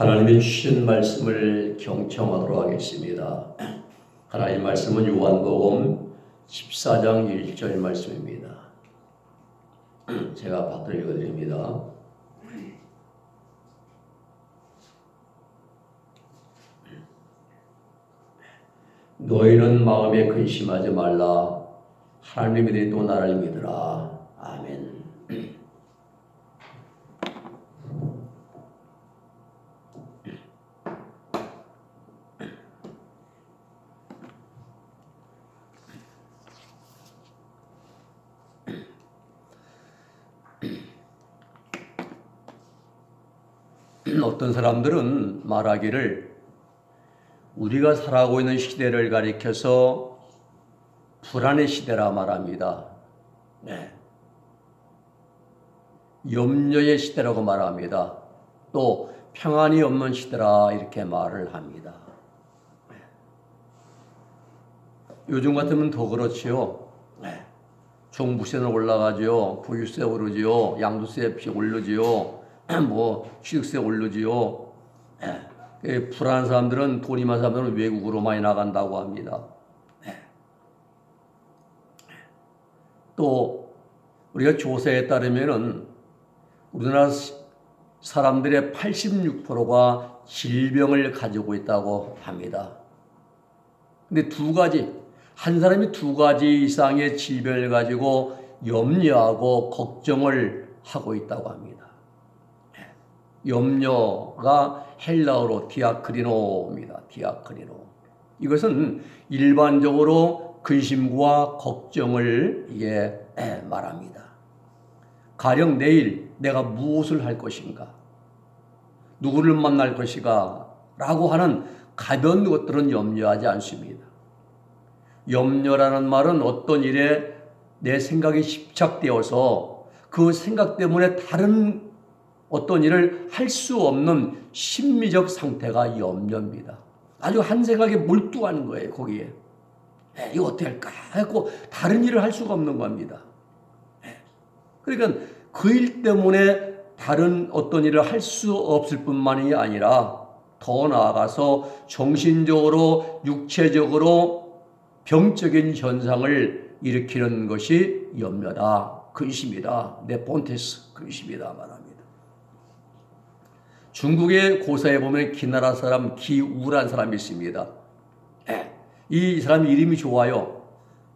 하나님이 주신 말씀을 경청하도록 하겠습니다. 하나님 말씀은 요한복음 14장 1절 말씀입니다. 제가 받들어 읽어드립니다. 너희는 마음에 근심하지 말라. 하나님이 믿으니 나를 믿으라. 아멘. 어떤 사람들은 말하기를 우리가 살아가고 있는 시대를 가리켜서 불안의 시대라 말합니다. 네. 염려의 시대라고 말합니다. 또 평안이 없는 시대라 이렇게 말을 합니다. 네. 요즘 같으면 더 그렇지요. 네. 종부세는 올라가지요. 보유세 오르지요. 양도세 오르지요. 취득세 오르지요. 불안한 사람들은, 돈이 많은 사람들은 외국으로 많이 나간다고 합니다. 또 우리가 조사에 따르면은 우리나라 사람들의 86%가 질병을 가지고 있다고 합니다. 근데 한 사람이 두 가지 이상의 질병을 가지고 염려하고 걱정을 하고 있다고 합니다. 염려가 헬라어로 디아크리노입니다. 디아크리노. 이것은 일반적으로 근심과 걱정을 말합니다. 가령 내일 내가 무엇을 할 것인가, 누구를 만날 것인가 라고 하는 가벼운 것들은 염려하지 않습니다. 염려라는 말은 어떤 일에 내 생각이 집착되어서 그 생각 때문에 다른 어떤 일을 할 수 없는 심리적 상태가 염려입니다. 아주 한 생각에 몰두하는 거예요, 거기에. 이거 어떻게 할까 하고 다른 일을 할 수가 없는 겁니다. 그러니까 그 일 때문에 다른 어떤 일을 할 수 없을 뿐만이 아니라 더 나아가서 정신적으로, 육체적으로 병적인 현상을 일으키는 것이 염려다, 근심이다, 네폰테스, 근심이다 말합니다. 중국의 고사에 보면 기나라 사람 기우라는 사람이 있습니다. 이 사람 이름이 좋아요.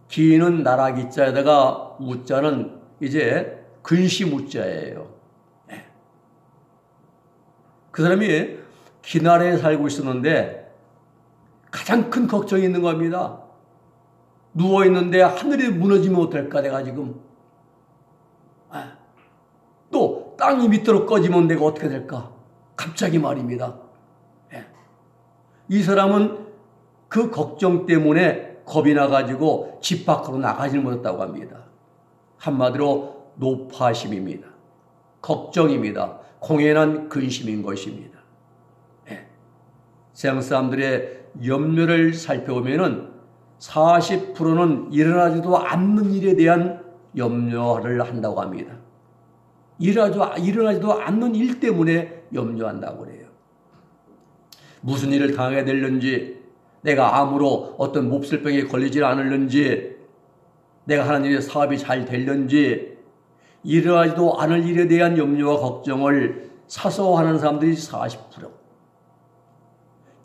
기는 나라 기자에다가 우자는 이제 근심 우자예요. 그 사람이 기나라에 살고 있었는데 가장 큰 걱정이 있는 겁니다. 누워있는데 하늘이 무너지면 어떨까 내가 지금. 또 땅이 밑으로 꺼지면 내가 어떻게 될까. 갑자기 말입니다. 이 사람은 그 걱정 때문에 겁이 나가지고 집 밖으로 나가지 못했다고 합니다. 한마디로 노파심입니다. 걱정입니다. 공연한 근심인 것입니다. 세상 사람들의 염려를 살펴보면은 40%는 일어나지도 않는 일에 대한 염려를 한다고 합니다. 일어나지도 않는 일 때문에 염려한다고 그래요. 무슨 일을 당하게 될는지, 내가 암으로 어떤 몹쓸병에 걸리지 않을는지, 내가 하는 일의 사업이 잘 될는지, 일어나지도 않을 일에 대한 염려와 걱정을 사소하는 사람들이 40%.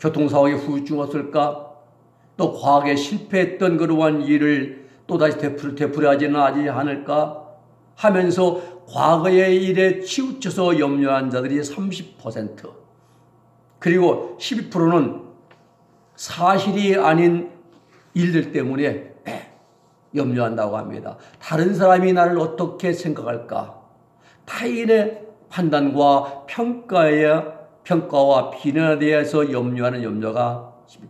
교통사고에 후유증 없을까? 또 과거에 실패했던 그러한 일을 또다시 되풀이하지는 않을까? 하면서 과거의 일에 치우쳐서 염려한 자들이 30%, 그리고 12%는 사실이 아닌 일들 때문에 염려한다고 합니다. 다른 사람이 나를 어떻게 생각할까? 타인의 판단과 평가와 비난에 대해서 염려하는 염려가 12%.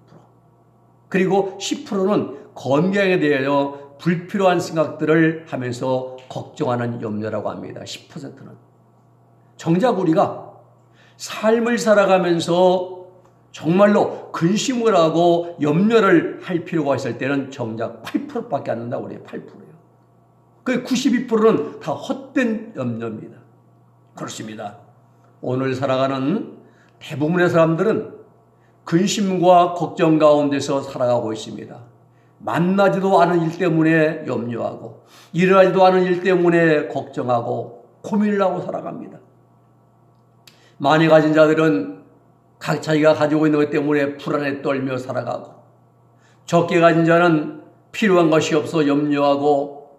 그리고 10%는 건강에 대하여 불필요한 생각들을 하면서 걱정하는 염려라고 합니다. 10%는. 정작 우리가 삶을 살아가면서 정말로 근심을 하고 염려를 할 필요가 있을 때는 정작 8%밖에 안 된다고 그래요. 8%예요. 그 92%는 다 헛된 염려입니다. 그렇습니다. 오늘 살아가는 대부분의 사람들은 근심과 걱정 가운데서 살아가고 있습니다. 만나지도 않은 일 때문에 염려하고 일어나지도 않은 일 때문에 걱정하고 고민을 하고 살아갑니다. 많이 가진 자들은 각 자기가 가지고 있는 것 때문에 불안에 떨며 살아가고, 적게 가진 자는 필요한 것이 없어 염려하고,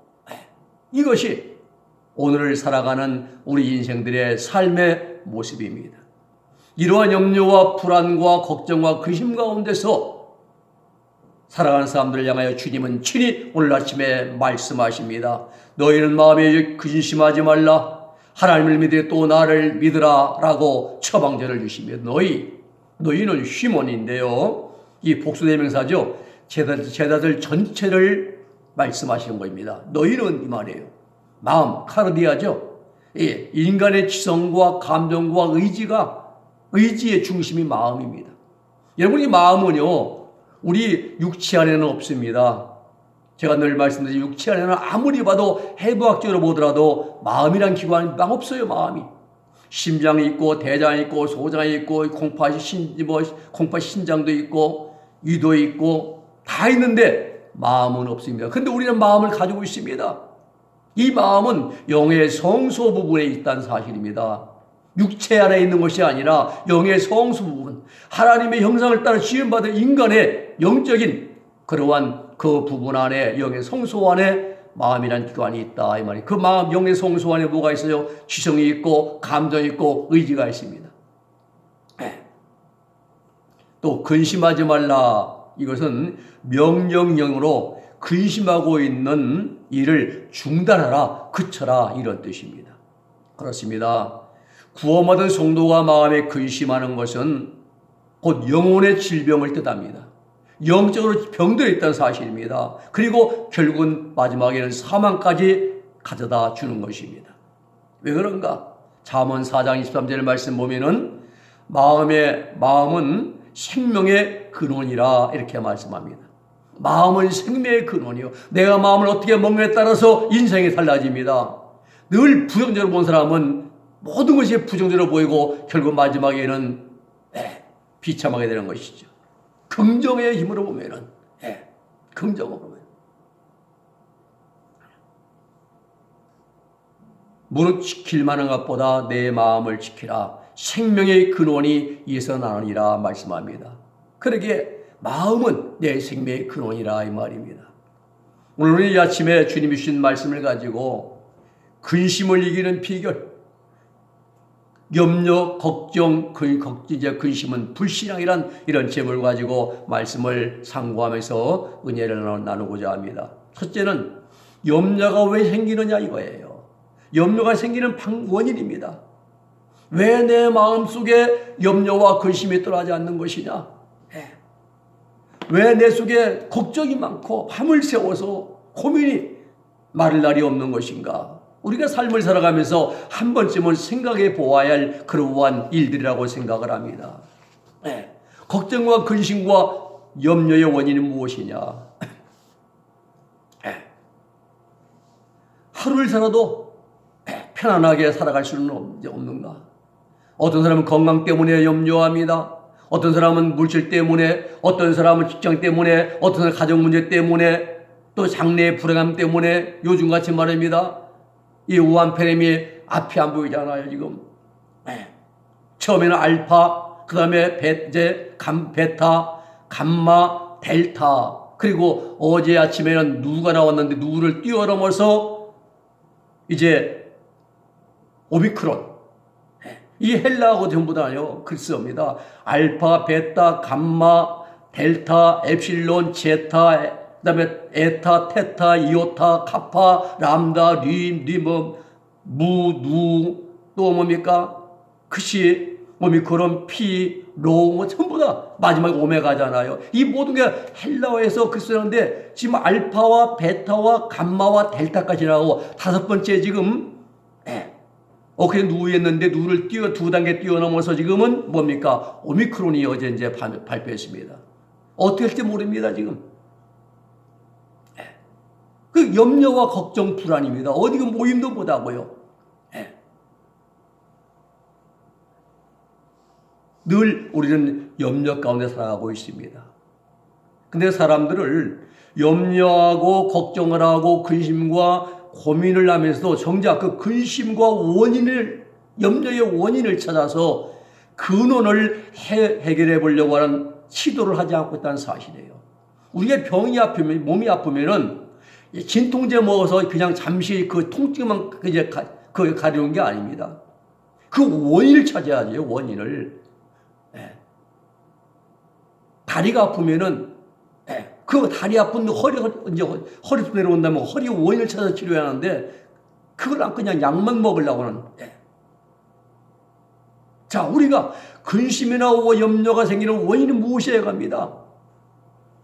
이것이 오늘을 살아가는 우리 인생들의 삶의 모습입니다. 이러한 염려와 불안과 걱정과 근심 가운데서 살아가는 사람들을 향하여 주님은 친히 오늘 아침에 말씀하십니다. 너희는 마음에 근심하지 말라. 하나님을 믿으려 또 나를 믿으라 라고 처방전을 주시며, 너희는 휘몬인데요, 이 복수대명사죠. 제자들 전체를 말씀하시는 겁니다. 너희는 이 말이에요. 마음, 카르디아죠. 인간의 지성과 감정과 의지의 중심이 마음입니다. 여러분, 이 마음은요, 우리 육체 안에는 없습니다. 제가 늘 말씀드린 육체 안에는 아무리 봐도 해부학적으로 보더라도 마음이란 기관이 없어요. 마음이 심장이 있고 대장이 있고 소장이 있고 콩팥 신장도 있고 위도 있고 다 있는데 마음은 없습니다. 그런데 우리는 마음을 가지고 있습니다. 이 마음은 영의 성소 부분에 있다는 사실입니다. 육체 안에 있는 것이 아니라 영의 성소 부분, 하나님의 형상을 따라 지음받은 인간의 영적인 그러한 그 부분 안에, 영의 성소 안에 마음이라는 기관이 있다 이 말이에요. 그 마음, 영의 성소 안에 뭐가 있어요? 지성이 있고 감정이 있고 의지가 있습니다. 또 근심하지 말라, 이것은 명령형으로 근심하고 있는 일을 중단하라, 그쳐라, 이런 뜻입니다. 그렇습니다. 구원받은 성도가 마음에 근심하는 것은 곧 영혼의 질병을 뜻합니다. 영적으로 병들어 있다는 사실입니다. 그리고 결국은 마지막에는 사망까지 가져다 주는 것입니다. 왜 그런가? 잠언 4장 23절 말씀 보면은 마음은 생명의 근원이라 이렇게 말씀합니다. 마음은 생명의 근원이요. 내가 마음을 어떻게 먹느냐에 따라서 인생이 달라집니다. 늘 부정적으로 본 사람은 모든 것이 부정적으로 보이고 결국 마지막에는 비참하게 되는 것이죠. 긍정의 힘으로 보면은, 긍정으로 보면. 무릇 지킬 만한 것보다 내 마음을 지키라. 생명의 근원이 이에서 나느니라 말씀합니다. 그러기에 마음은 내 생명의 근원이라 이 말입니다. 오늘 이 아침에 주님이 주신 말씀을 가지고 근심을 이기는 비결, 염려, 걱정, 근심은 불신앙이란 이런 제목을 가지고 말씀을 상고하면서 은혜를 나누고자 합니다. 첫째는 염려가 왜 생기느냐 이거예요. 염려가 생기는 원인입니다. 왜 내 마음속에 염려와 근심이 떠나지 않는 것이냐? 왜 내 속에 걱정이 많고 밤을 새워서 고민이 마를 날이 없는 것인가? 우리가 삶을 살아가면서 한 번쯤은 생각해 보아야 할 그러한 일들이라고 생각을 합니다. 걱정과 근심과 염려의 원인은 무엇이냐? 하루를 살아도 편안하게 살아갈 수는 없는가? 어떤 사람은 건강 때문에 염려합니다. 어떤 사람은 물질 때문에, 어떤 사람은 직장 때문에, 어떤 사람은 가정 문제 때문에, 또 장래의 불행함 때문에. 요즘같이 말입니다. 이 우한폐렴이 앞이 안 보이잖아요, 지금. 처음에는 알파, 그 다음에 베타, 감마, 델타. 그리고 어제 아침에는 누가 나왔는데 누구를 뛰어넘어서 이제 오미크론. 이 헬라어가 전부 다요, 글쓰입니다. 알파, 베타, 감마, 델타, 엡실론, 제타, 그 다음에 에타, 테타, 이오타, 카파, 람다, 리멈, 무, 또 뭡니까? 크시, 오미크론, 피, 로, 전부 다 마지막에 오메가잖아요. 이 모든 게 헬라어에서 글쓰는데 지금 알파와 베타와 감마와 델타까지 나오고 다섯 번째 지금 그냥 누구였는데 누구를 두 단계 뛰어넘어서 지금은 뭡니까? 오미크론이 어제 이제 발표했습니다. 어떻게 할지 모릅니다, 지금. 그 염려와 걱정, 불안입니다. 어디가 모임도 못하고요. 늘 우리는 염려 가운데 살아가고 있습니다. 근데 사람들을 염려하고 걱정을 하고 근심과 고민을 하면서도 정작 그 근심과 염려의 원인을 찾아서 근원을 해결해 보려고 하는 시도를 하지 않고 있다는 사실이에요. 우리의 병이 아프면, 몸이 아프면은 진통제 먹어서 그냥 잠시 그 통증만 이제 가려운 게 아닙니다. 그 원인을 찾아야죠, 원인을. 다리가 아프면은 그 다리 아픈 허리부터 내려온다면 허리 원인을 찾아서 치료해야 하는데 그걸 안 그냥 약만 먹으려고 하는. 자, 우리가 근심이나 염려가 생기는 원인은 무엇이어야 합니다.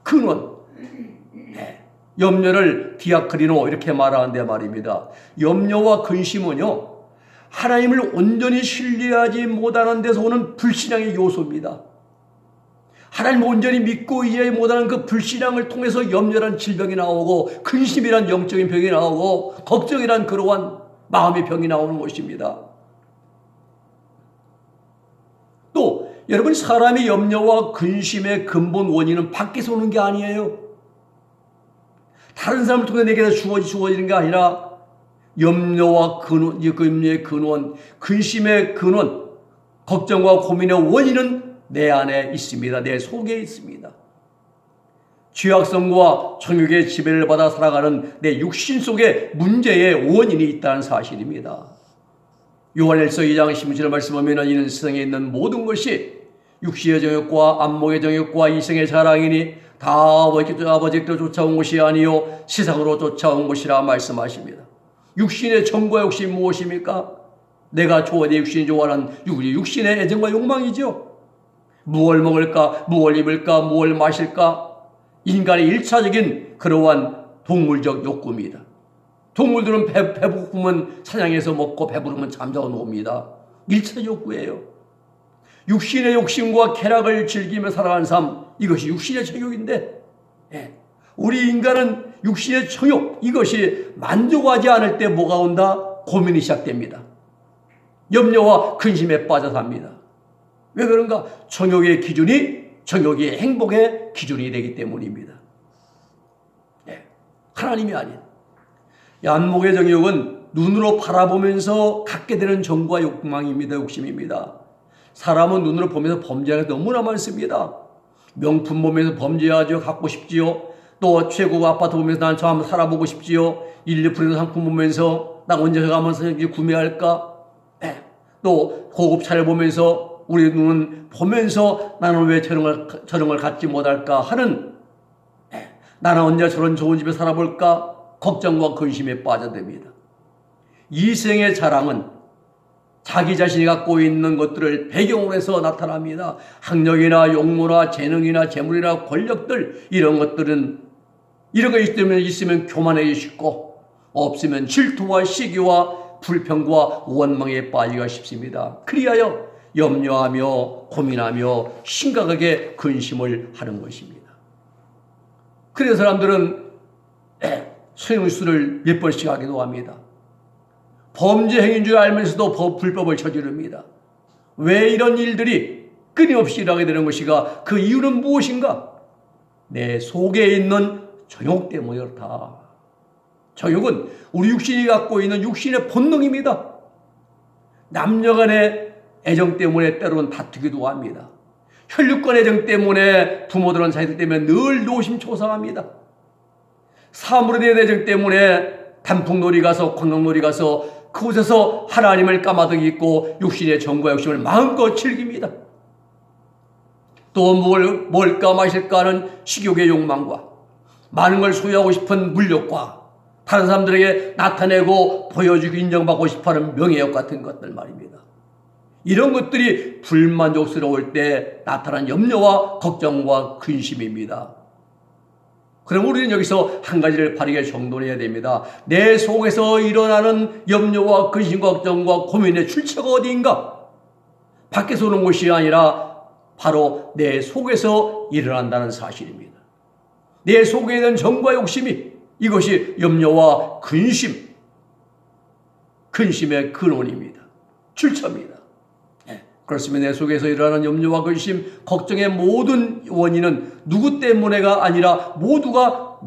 근원. 염려를 디아크리노 이렇게 말하는데 말입니다. 염려와 근심은요, 하나님을 온전히 신뢰하지 못하는 데서 오는 불신앙의 요소입니다. 하나님을 온전히 믿고 이해 못하는 그 불신앙을 통해서 염려란 질병이 나오고 근심이란 영적인 병이 나오고 걱정이란 그러한 마음의 병이 나오는 것입니다. 또 여러분, 사람의 염려와 근심의 근본 원인은 밖에서 오는 게 아니에요. 다른 사람을 통해 내게 주어지는 게 아니라 염려와 염려의 근원, 근심의 근원, 걱정과 고민의 원인은 내 안에 있습니다. 내 속에 있습니다. 죄악성과 정욕의 지배를 받아 살아가는 내 육신 속에 문제의 원인이 있다는 사실입니다. 요한일서 2장 16절 말씀하면 이는 세상에 있는 모든 것이 육신의 정욕과 안목의 정욕과 이생의 자랑이니 다 아버지께로 쫓아온 것이 아니요 세상으로 쫓아온 것이라 말씀하십니다. 육신의 정과 욕심이 무엇입니까? 내가 내 육신이 좋아하는 육신의 애정과 욕망이죠. 무엇을 먹을까, 무엇을 입을까, 무엇을 마실까? 인간의 1차적인 그러한 동물적 욕구입니다. 동물들은 배고프면 사냥해서 먹고 배부르면 잠자고 놉니다. 1차 욕구예요. 육신의 욕심과 쾌락을 즐기며 살아가는 삶, 이것이 육신의 정욕인데, 우리 인간은 육신의 정욕, 이것이 만족하지 않을 때 뭐가 온다? 고민이 시작됩니다. 염려와 근심에 빠져 삽니다. 왜 그런가? 정욕의 기준이 정욕이 행복의 기준이 되기 때문입니다. 하나님이 아닌. 안목의 정욕은 눈으로 바라보면서 갖게 되는 정과 욕망입니다. 욕심입니다. 사람은 눈으로 보면서 범죄하는 게 너무나 많습니다. 명품 보면서 범죄하죠. 갖고 싶지요. 또 최고 아파트 보면서 난 저 한번 살아보고 싶지요. 1~2% 상품 보면서 나 언제 저 가면 구매할까? 또 고급 차를 보면서 우리 눈은 보면서 나는 왜 저런 걸 갖지 못할까 하는, 나는 언제 저런 좋은 집에 살아볼까 걱정과 근심에 빠져듭니다. 이생의 자랑은 자기 자신이 갖고 있는 것들을 배경으로 해서 나타납니다. 학력이나 용모나 재능이나 재물이나 권력들, 이런 것들은 이런 거 있으면 교만하기 쉽고 없으면 질투와 시기와 불평과 원망에 빠지기가 쉽습니다. 그리하여 염려하며 고민하며 심각하게 근심을 하는 것입니다. 그래서 사람들은 소용수를 몇 번씩 하기도 합니다. 범죄 행위인 줄 알면서도 불법을 저지릅니다. 왜 이런 일들이 끊임없이 일어나게 되는 것인가? 그 이유는 무엇인가? 내 속에 있는 정욕 때문에 그렇다. 정욕은 우리 육신이 갖고 있는 육신의 본능입니다. 남녀간의 애정 때문에 때로는 다투기도 합니다. 혈육간 애정 때문에 부모들은 자기들 때문에 늘 노심초사합니다. 사물에 대한 애정 때문에 단풍놀이 가서 관광놀이 가서 그곳에서 하나님을 까마득이고 육신의 정과 욕심을 마음껏 즐깁니다. 또 뭘까 마실까 하는 식욕의 욕망과 많은 걸 소유하고 싶은 물욕과 다른 사람들에게 나타내고 보여주고 인정받고 싶어하는 명예욕 같은 것들 말입니다. 이런 것들이 불만족스러울 때 나타난 염려와 걱정과 근심입니다. 그럼 우리는 여기서 한 가지를 바르게 정돈해야 됩니다. 내 속에서 일어나는 염려와 근심과 걱정과 고민의 출처가 어디인가? 밖에서 오는 것이 아니라 바로 내 속에서 일어난다는 사실입니다. 내 속에 있는 정과 욕심이, 이것이 염려와 근심의 근원입니다. 출처입니다. 그렇습니다. 내 속에서 일어나는 염려와 근심, 걱정의 모든 원인은 누구 때문에가 아니라 모두가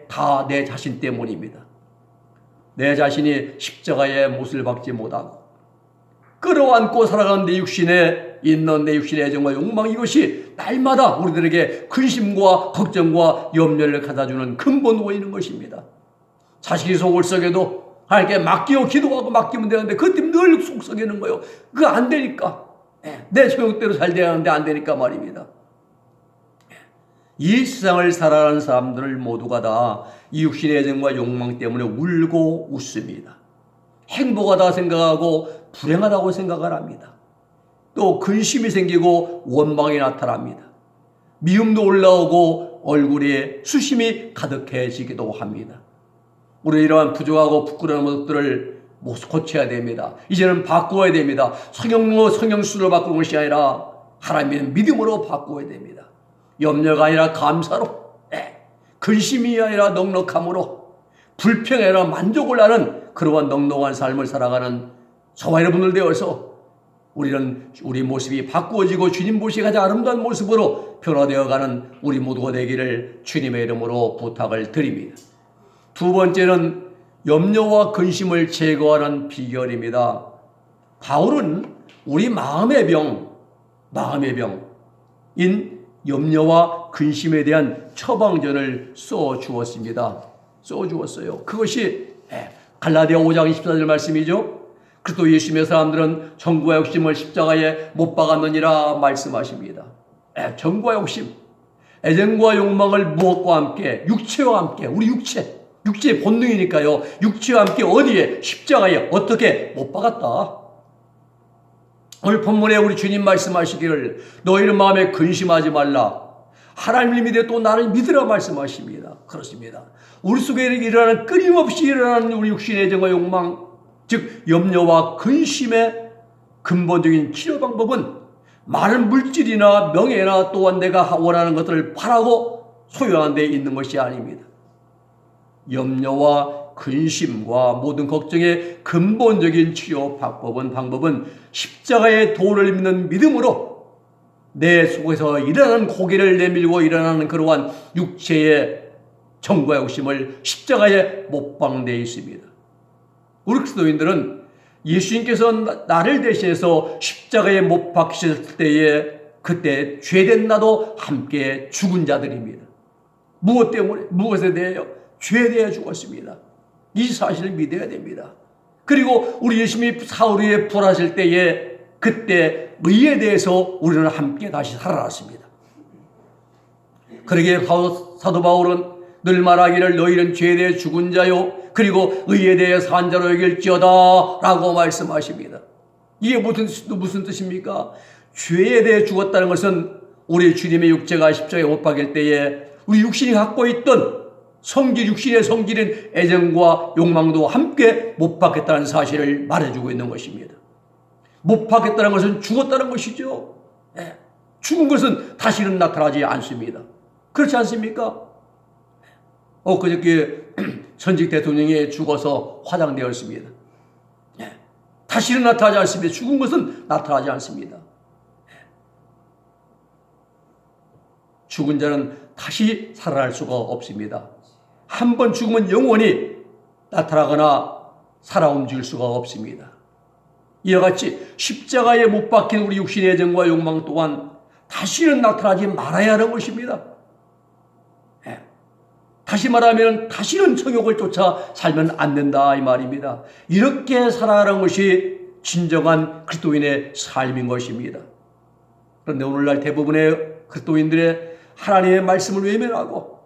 다 내 자신 때문입니다. 내 자신이 십자가의 못을 박지 못하고 끌어안고 살아가는 내 육신에 있는 내 육신의 애정과 욕망, 이것이 날마다 우리들에게 근심과 걱정과 염려를 가져주는 근본 원인인 것입니다. 자식이 속을 썩여도 하나님께 맡기고 기도하고 맡기면 되는데 그것 때문에 늘 속 썩이는 거예요. 그거 안 되니까. 내 소용대로 잘 돼야 하는데 안 되니까 말입니다. 이 세상을 살아가는 사람들 모두가 다 이 육신의 애정과 욕망 때문에 울고 웃습니다. 행복하다 생각하고 불행하다고 생각을 합니다. 또 근심이 생기고 원망이 나타납니다. 미움도 올라오고 얼굴에 수심이 가득해지기도 합니다. 우리 이러한 부족하고 부끄러운 모습들을 고쳐야 됩니다. 이제는 바꾸어야 됩니다. 성형수로 바꾸는 것이 아니라 하나님의 믿음으로 바꾸어야 됩니다. 염려가 아니라 감사로, 근심이 아니라 넉넉함으로, 불평이 아니라 만족을 하는 그러한 넉넉한 삶을 살아가는 저와 여러분들 되어서 우리는 우리 모습이 바꾸어지고 주님 보시기에 가장 아름다운 모습으로 변화되어가는 우리 모두가 되기를 주님의 이름으로 부탁을 드립니다. 두 번째는 염려와 근심을 제거하는 비결입니다. 바울은 우리 마음의 병인 염려와 근심에 대한 처방전을 써주었어요. 그것이 갈라디아 5장 24절 말씀이죠. 그리스도 예수님의 사람들은 정과 욕심을 십자가에 못 박았느니라 말씀하십니다. 정과 욕심, 애정과 욕망을 무엇과 함께, 육체와 함께, 우리 육체의 본능이니까요. 육체와 함께 어디에? 십자가에 어떻게 못 박았다. 오늘 본문에 우리 주님 말씀하시기를 너희는 마음에 근심하지 말라. 하나님을 믿어 또 나를 믿으라 말씀하십니다. 그렇습니다. 우리 속에 일어나는 끊임없이 일어나는 우리 육신의 애정과 욕망, 즉 염려와 근심의 근본적인 치료 방법은 많은 물질이나 명예나 또한 내가 원하는 것들을 바라고 소유하는 데 있는 것이 아닙니다. 염려와 근심과 모든 걱정의 근본적인 치료 방법은 십자가의 도를 믿는 믿음으로 내 속에서 일어나는 고개를 내밀고 일어나는 그러한 육체의 정과 욕심을 십자가에 못 박는 데 있습니다. 우리 그리스도인들은 예수님께서 나를 대신해서 십자가에 못 박히셨을 때에 그때 죄된 나도 함께 죽은 자들입니다. 무엇 때문에? 무엇에 대하여? 죄에 대해 죽었습니다. 이 사실을 믿어야 됩니다. 그리고 우리 예수님이 사흘 후에 부활하실 때에 그때 의에 대해서 우리는 함께 다시 살아났습니다. 그러기에 사도 바울은 늘 말하기를 너희는 죄에 대해 죽은 자요 그리고 의에 대해 산 자로 여길지어다 라고 말씀하십니다. 이게 무슨 뜻입니까? 죄에 대해 죽었다는 것은 우리 주님의 육체가 십자가에 못 박일 때에 우리 육신이 갖고 있던 육신의 성질인 애정과 욕망도 함께 못 박겠다는 사실을 말해주고 있는 것입니다. 못 박겠다는 것은 죽었다는 것이죠. 죽은 것은 다시는 나타나지 않습니다. 그렇지 않습니까? 그저께 전직 대통령이 죽어서 화장되었습니다. 다시는 나타나지 않습니다. 죽은 것은 나타나지 않습니다. 죽은 자는 다시 살아날 수가 없습니다. 한 번 죽으면 영원히 나타나거나 살아 움직일 수가 없습니다. 이와 같이 십자가에 못 박힌 우리 육신의 애정과 욕망 또한 다시는 나타나지 말아야 하는 것입니다. 다시 말하면 다시는 성욕을 쫓아 살면 안 된다 이 말입니다. 이렇게 살아가는 것이 진정한 그리스도인의 삶인 것입니다. 그런데 오늘날 대부분의 그리스도인들의 하나님의 말씀을 외면하고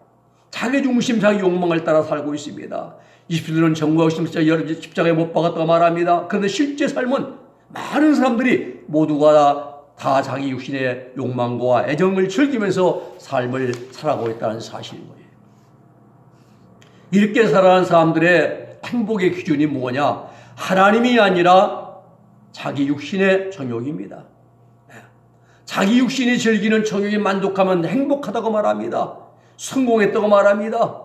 자기 중심, 자기 욕망을 따라 살고 있습니다. 20대들은 정과 욕심 십자가에 못 박았다고 말합니다. 그런데 실제 삶은 많은 사람들이 모두가 다 자기 육신의 욕망과 애정을 즐기면서 삶을 살아가고 있다는 사실인 거예요. 이렇게 살아가는 사람들의 행복의 기준이 뭐냐? 하나님이 아니라 자기 육신의 정욕입니다. 자기 육신이 즐기는 정욕에 만족하면 행복하다고 말합니다. 성공했다고 말합니다.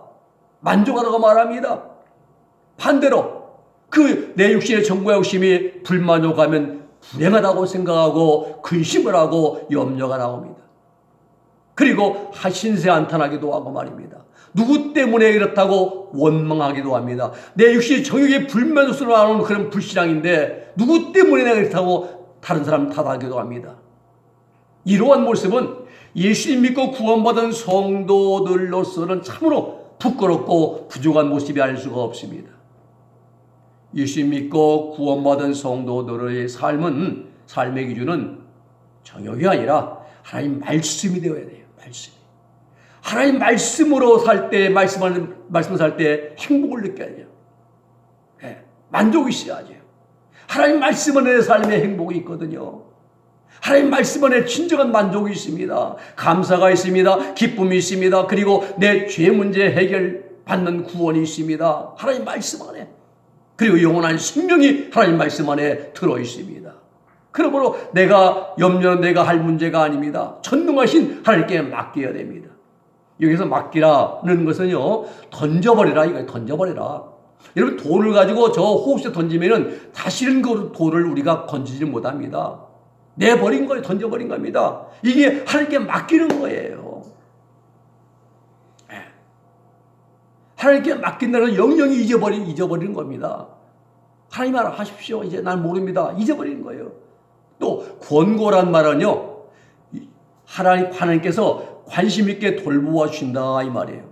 만족하다고 말합니다. 반대로 그 내 육신의 정과 욕심이 불만족하면 불행하다고 생각하고 근심을 하고 염려가 나옵니다. 그리고 신세 한탄하기도 하고 말입니다. 누구 때문에 이렇다고 원망하기도 합니다. 내 육신이 정욕에 불면으로 나오는 그런 불신앙인데 누구 때문에 내가 이렇다고 다른 사람 탓하기도 합니다. 이러한 모습은 예수님 믿고 구원받은 성도들로서는 참으로 부끄럽고 부족한 모습이 알 수가 없습니다. 예수님 믿고 구원받은 성도들의 삶의 기준은 정욕이 아니라 하나님 말씀이 되어야 돼요. 말씀이. 하나님 말씀으로 살 때, 말씀을 살 때 행복을 느껴야 돼요. 네, 만족이 있어야죠. 하나님 말씀 안에 삶에 행복이 있거든요. 하나님 말씀 안에 진정한 만족이 있습니다. 감사가 있습니다. 기쁨이 있습니다. 그리고 내 죄 문제 해결받는 구원이 있습니다. 하나님 말씀 안에. 그리고 영원한 생명이 하나님 말씀 안에 들어 있습니다. 그러므로 내가 염려는 내가 할 문제가 아닙니다. 전능하신 하나님께 맡겨야 됩니다. 여기서 맡기라는 것은요, 던져버리라 이거예요. 던져버리라. 여러분, 돌을 가지고 저 호수에 던지면은 다시는 그 돌을 우리가 건지지 못합니다. 내버린 거예요. 던져버린 겁니다. 이게 하나님께 맡기는 거예요. 하나님께 맡긴다는 영영이 잊어버리는 겁니다. 하나님 알아 하십시오. 이제 난 모릅니다. 잊어버리는 거예요. 또 권고란 말은요, 하나님께서 관심 있게 돌보아 주신다 이 말이에요.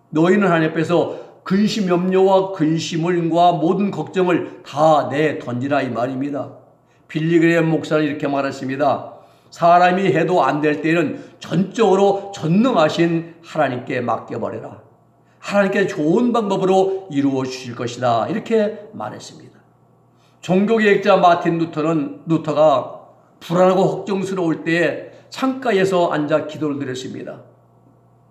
너희는 하나님 앞에서 근심 염려와 근심과 모든 걱정을 다 내 던지라 이 말입니다. 빌리그레임 목사는 이렇게 말했습니다. 사람이 해도 안 될 때는 전적으로 전능하신 하나님께 맡겨버려라. 하나님께 좋은 방법으로 이루어 주실 것이다. 이렇게 말했습니다. 종교개혁자 마틴 루터가 불안하고 걱정스러울 때에 창가에서 앉아 기도를 드렸습니다.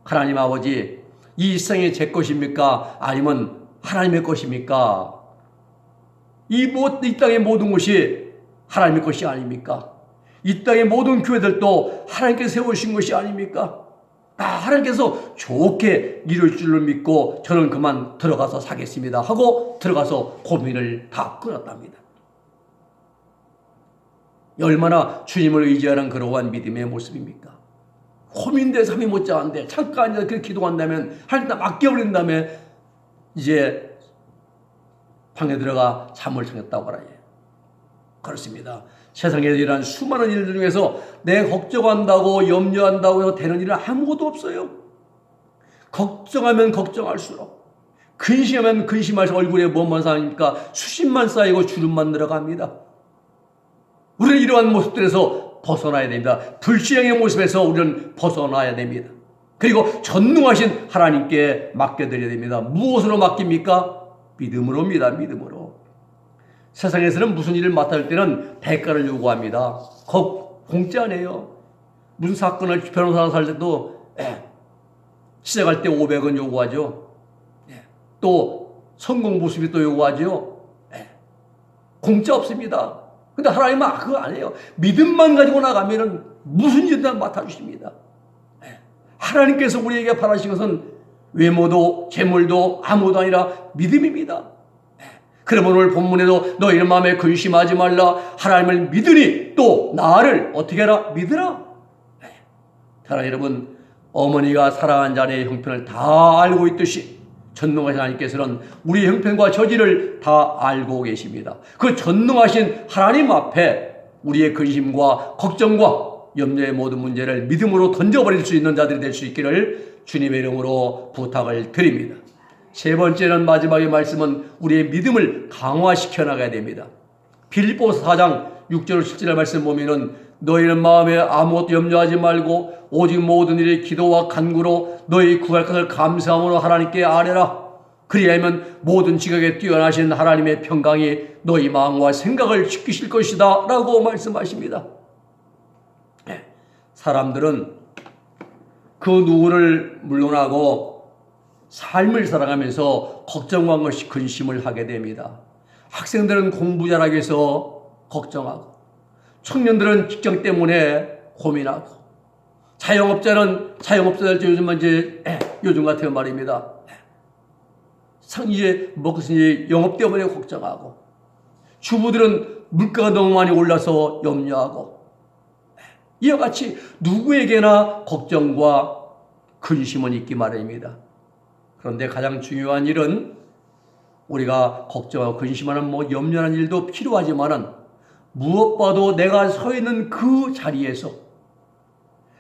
하나님 아버지, 이 세상이 제 것입니까? 아니면 하나님의 것입니까? 이 땅의 모든 것이 하나님의 것이 아닙니까? 이 땅의 모든 교회들도 하나님께서 세우신 것이 아닙니까? 하나님께서 좋게 이룰 줄을 믿고 저는 그만 들어가서 사겠습니다 하고 들어가서 고민을 다 끊었답니다. 얼마나 주님을 의지하는 그러한 믿음의 모습입니까? 고민돼 잠이 못 자는데 잠깐 그렇게 기도한다면 하나님 다 맡겨버린 다음에 이제 방에 들어가 잠을 청했다고 하라. 그렇습니다. 세상에 일어난 수많은 일들 중에서 내가 걱정한다고 염려한다고 해서 되는 일은 아무것도 없어요. 걱정하면 걱정할수록, 근심하면 근심할수록 얼굴에 뭐만 쌓이니까 수심만 쌓이고 주름만 늘어갑니다. 우리는 이러한 모습들에서 벗어나야 됩니다. 불신앙의 모습에서 우리는 벗어나야 됩니다. 그리고 전능하신 하나님께 맡겨드려야 됩니다. 무엇으로 맡깁니까? 믿음으로입니다. 믿음으로. 세상에서는 무슨 일을 맡을 때는 대가를 요구합니다. 공짜네요. 무슨 사건을 변호사로 살 때도 시작할 때 500원 요구하죠. 또 성공보수비 또 요구하죠. 공짜 없습니다. 근데 하나님은 그거 안 해요. 믿음만 가지고 나가면은 무슨 일도 맡아주십니다. 하나님께서 우리에게 바라신 것은 외모도 재물도 아무도 아니라 믿음입니다. 그러면 오늘 본문에도 너희는 마음에 근심하지 말라. 하나님을 믿으니 또 나를 어떻게 하라? 믿으라. 사랑하는 여러분, 어머니가 사랑한 자녀의 형편을 다 알고 있듯이 전능하신 하나님께서는 우리의 형편과 저지를 다 알고 계십니다. 그 전능하신 하나님 앞에 우리의 근심과 걱정과 염려의 모든 문제를 믿음으로 던져버릴 수 있는 자들이 될 수 있기를 주님의 이름으로 부탁을 드립니다. 세 번째는 마지막의 말씀은 우리의 믿음을 강화시켜 나가야 됩니다. 빌립보서 4장 6절 7절 말씀 보면은 너희는 마음에 아무것도 염려하지 말고 오직 모든 일에 기도와 간구로 너희 구할 것을 감사함으로 하나님께 아뢰라. 그리하면 모든 지각에 뛰어나신 하나님의 평강이 너희 마음과 생각을 지키실 것이다 라고 말씀하십니다. 사람들은 그 누구를 물러나고 삶을 살아가면서 걱정과 것이 근심을 하게 됩니다. 학생들은 공부 잘하기 위해서 걱정하고, 청년들은 직장 때문에 고민하고, 자영업자들 요즘 같은 말입니다. 이제 먹고 이제 영업 때문에 걱정하고, 주부들은 물가가 너무 많이 올라서 염려하고, 이와 같이 누구에게나 걱정과 근심은 있기 마련입니다. 그런데 가장 중요한 일은 우리가 걱정하고 근심하는 염려하는 일도 필요하지만은 무엇보다도 내가 서 있는 그 자리에서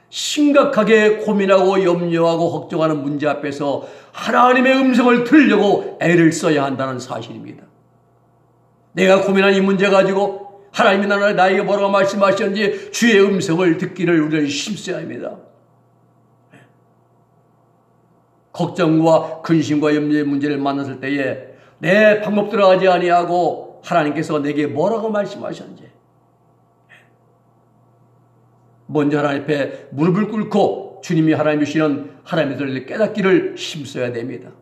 심각하게 고민하고 염려하고 걱정하는 문제 앞에서 하나님의 음성을 들으려고 애를 써야 한다는 사실입니다. 내가 고민한 이 문제 가지고 하나님이 나에게 뭐라고 말씀하셨는지 주의 음성을 듣기를 우리는 힘써야 합니다. 걱정과 근심과 염려의 문제를 만났을 때에 내 방법대로 하지 아니하고 하나님께서 내게 뭐라고 말씀하셨는지 먼저 하나님 앞에 무릎을 꿇고 주님이 하나님 주시는 하나님의 뜻을 깨닫기를 힘써야 됩니다.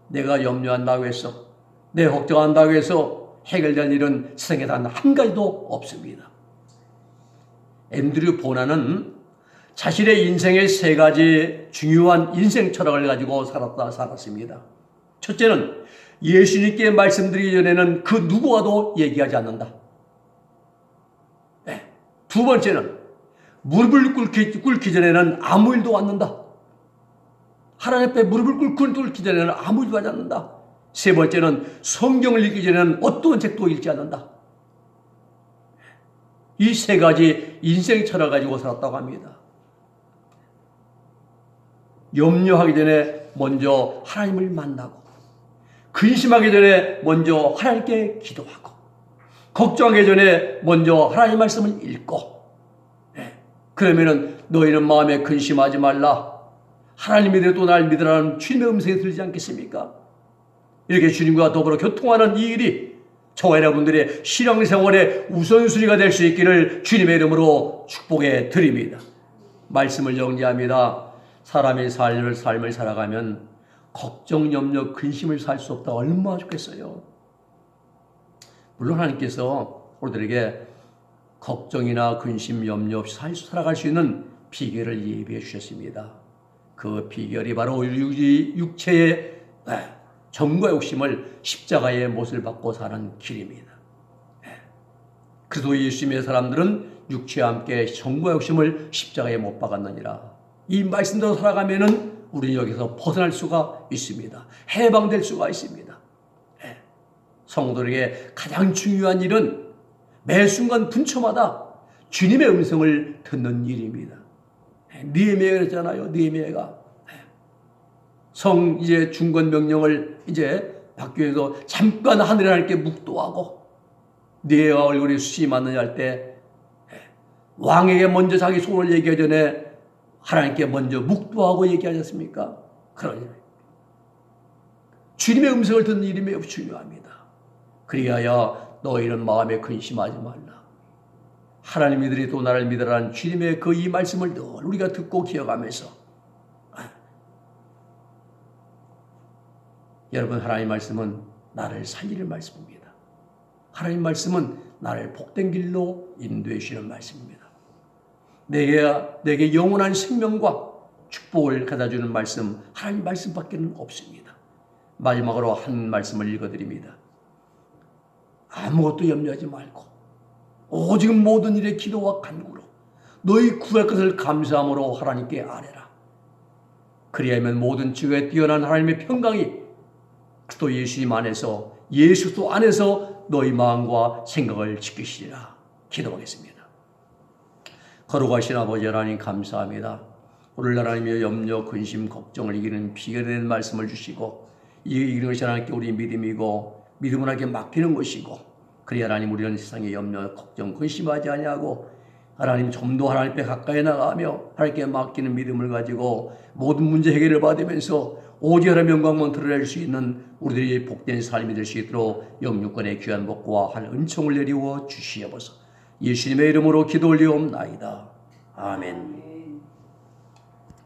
내가 염려한다고 해서, 내가 걱정한다고 해서 해결될 일은 세상에 단 한 가지도 없습니다. 앤드류 보나는 자신의 인생의 세 가지 중요한 인생 철학을 가지고 살았습니다. 첫째는 예수님께 말씀드리기 전에는 그 누구와도 얘기하지 않는다. 두 번째는 무릎을 꿇기 전에는 아무 일도 않는다. 하나님 앞에 무릎을 꿇기 전에는 아무 일도 하지 않는다. 세 번째는 성경을 읽기 전에는 어떤 책도 읽지 않는다. 이 세 가지 인생 철학 가지고 살았다고 합니다. 염려하기 전에 먼저 하나님을 만나고, 근심하기 전에 먼저 하나님께 기도하고, 걱정하기 전에 먼저 하나님 말씀을 읽고, 그러면은 너희는 마음에 근심하지 말라. 하나님이 또 날 믿으라는 주님의 음성이 들리지 않겠습니까? 이렇게 주님과 더불어 교통하는 이 일이 저와 여러분들의 신앙생활의 우선순위가 될 수 있기를 주님의 이름으로 축복해 드립니다. 말씀을 정리합니다. 사람의 삶을 살아가면 걱정, 염려, 근심을 살 수 없다. 얼마나 좋겠어요. 물론 하나님께서 우리들에게 걱정이나 근심, 염려 없이 살아갈 수 있는 비결을 예비해 주셨습니다. 그 비결이 바로 육체의 정과 욕심을 십자가의 못을 받고 사는 길입니다. 그래도 예수님의 사람들은 육체와 함께 정과 욕심을 십자가에 못 박았느니라. 이 말씀대로 살아가면은 우리는 여기서 벗어날 수가 있습니다. 해방될 수가 있습니다. 성도에게 가장 중요한 일은 매 순간 분초마다 주님의 음성을 듣는 일입니다. 느헤미야가 그랬잖아요. 느헤미야가 이제 중건 명령을 이제 받기 위해서 잠깐 하늘에 하나님께 묵도하고 느헤미야 얼굴에 수시 맞느냐 할 때 왕에게 먼저 자기 소원을 얘기하기 전에 하나님께 먼저 묵도하고 얘기하지 않습니까? 그러니 주님의 음성을 듣는 일이 매우 중요합니다. 그리하여 너희는 마음에 근심하지 말라. 하나님이들이 또 나를 믿으라는 주님의 그 이 말씀을 늘 우리가 듣고 기억하면서 여러분, 하나님 말씀은 나를 살리는 말씀입니다. 하나님 말씀은 나를 복된 길로 인도해 주시는 말씀입니다. 내게 영원한 생명과 축복을 가져주는 말씀, 하나님 말씀밖에는 없습니다. 마지막으로 한 말씀을 읽어드립니다. 아무것도 염려하지 말고 오직 모든 일에 기도와 간구로 너희 구할 것을 감사함으로 하나님께 아뢰라. 그리하면 모든 지극에 뛰어난 하나님의 평강이 또 예수님 안에서, 예수 안에서 너희 마음과 생각을 지키시리라. 기도하겠습니다. 거룩하신 아버지 하나님, 감사합니다. 오늘 하나님의 염려, 근심, 걱정을 이기는 비결된 말씀을 주시고, 이기는 것이 하나님께 우리 믿음이고 믿음은 하나님께 맡기는 것이고, 그래야 하나님 우리는 세상에 염려, 걱정, 근심하지 아니하고 하나님 좀 더 하나님 앞에 가까이 나가며 하나님께 맡기는 믿음을 가지고 모든 문제 해결을 받으면서 오직 하나님의 영광만 드러낼 수 있는 우리들이 복된 삶이 될 수 있도록 영육간의 귀한 복과 한 은총을 내리워 주시옵소서. 예수님의 이름으로 기도 올리옵나이다. 아멘.